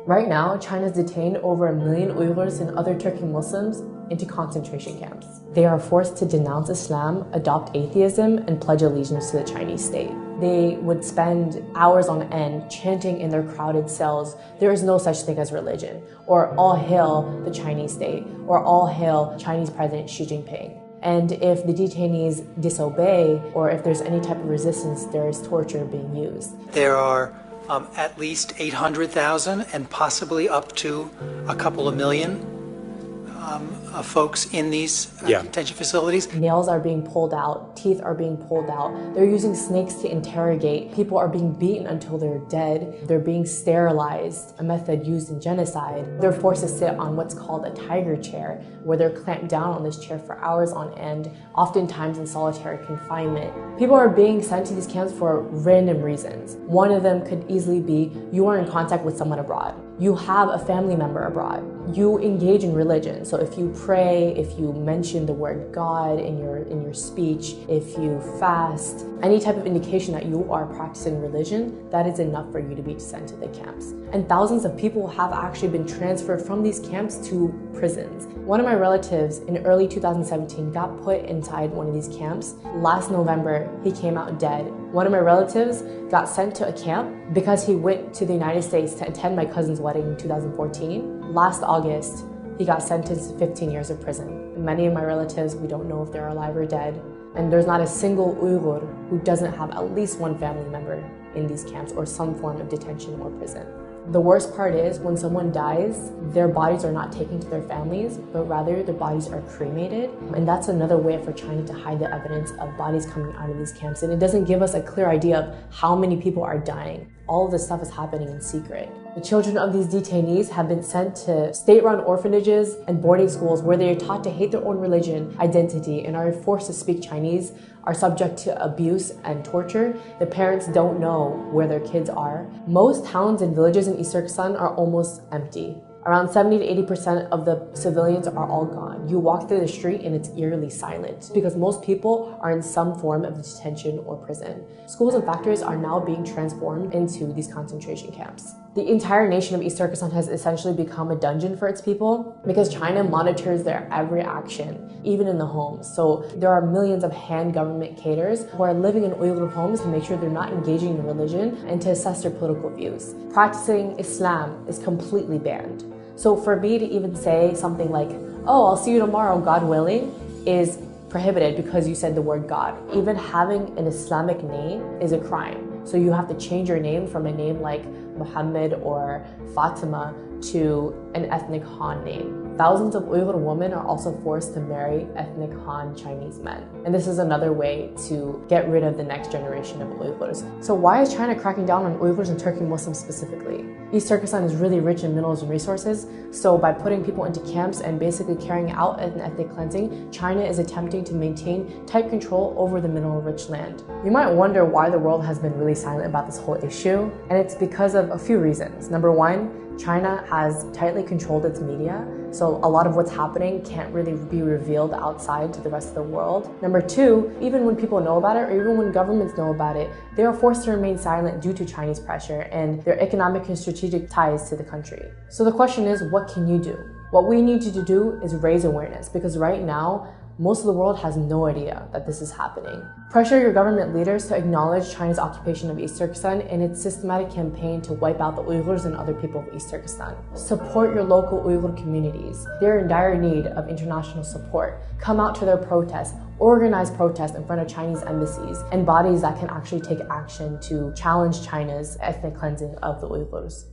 Right now, China's detained over 1 million Uyghurs and other Turkic Muslims into concentration camps. They are forced to denounce Islam, adopt atheism, and pledge allegiance to the Chinese state. They would spend hours on end chanting in their crowded cells, "There is no such thing as religion," or "All hail the Chinese state," or "All hail Chinese President Xi Jinping." And if the detainees disobey, or if there's any type of resistance, there is torture being used. There are at least 800,000 and possibly up to a couple of million folks in these detention facilities. Nails are being pulled out, teeth are being pulled out. They're using snakes to interrogate. People are being beaten until they're dead. They're being sterilized, a method used in genocide. They're forced to sit on what's called a tiger chair, where they're clamped down on this chair for hours on end, oftentimes in solitary confinement. People are being sent to these camps for random reasons. One of them could easily be you are in contact with someone abroad. You have a family member abroad. You engage in religion. So if you pray, if you mention the word God in your speech, if you fast, any type of indication that you are practicing religion, that is enough for you to be sent to the camps. And thousands of people have actually been transferred from these camps to prisons. One of my relatives in early 2017 got put inside one of these camps. Last November, he came out dead. One of my relatives got sent to a camp because he went to the United States to attend my cousin's wedding in 2014. Last August, he got sentenced to 15 years of prison. Many of my relatives, we don't know if they're alive or dead. And there's not a single Uyghur who doesn't have at least one family member in these camps or some form of detention or prison. The worst part is when someone dies, their bodies are not taken to their families, but rather their bodies are cremated. And that's another way for China to hide the evidence of bodies coming out of these camps. And it doesn't give us a clear idea of how many people are dying. All of this stuff is happening in secret. The children of these detainees have been sent to state-run orphanages and boarding schools where they are taught to hate their own religion, identity, and are forced to speak Chinese, are subject to abuse and torture. The parents don't know where their kids are. Most towns and villages in East Turkestan are almost empty. Around 70 to 80% of the civilians are all gone. You walk through the street and it's eerily silent because most people are in some form of detention or prison. Schools and factories are now being transformed into these concentration camps. The entire nation of East Turkestan has essentially become a dungeon for its people because China monitors their every action, even in the homes. So there are millions of Han government cadres who are living in Uyghur homes to make sure they're not engaging in religion and to assess their political views. Practicing Islam is completely banned. So for me to even say something like, "Oh, I'll see you tomorrow, God willing," is prohibited because you said the word God. Even having an Islamic name is a crime. So you have to change your name from a name like Muhammad or Fatima to an ethnic Han name. Thousands of Uyghur women are also forced to marry ethnic Han Chinese men. And this is another way to get rid of the next generation of Uyghurs. So why is China cracking down on Uyghurs and Turkic Muslims specifically? East Turkestan is really rich in minerals and resources, so by putting people into camps and basically carrying out an ethnic cleansing, China is attempting to maintain tight control over the mineral-rich land. You might wonder why the world has been really silent about this whole issue, and it's because of a few reasons. Number one, China has tightly controlled its media, so a lot of what's happening can't really be revealed outside to the rest of the world. Number two, even when people know about it, or even when governments know about it, they are forced to remain silent due to Chinese pressure and their economic and strategic ties to the country. So the question is, what can you do? What we need you to do is raise awareness, because right now, most of the world has no idea that this is happening. Pressure your government leaders to acknowledge China's occupation of East Turkestan and its systematic campaign to wipe out the Uyghurs and other people of East Turkestan. Support your local Uyghur communities. They're in dire need of international support. Come out to their protests. Organize protests in front of Chinese embassies and bodies that can actually take action to challenge China's ethnic cleansing of the Uyghurs.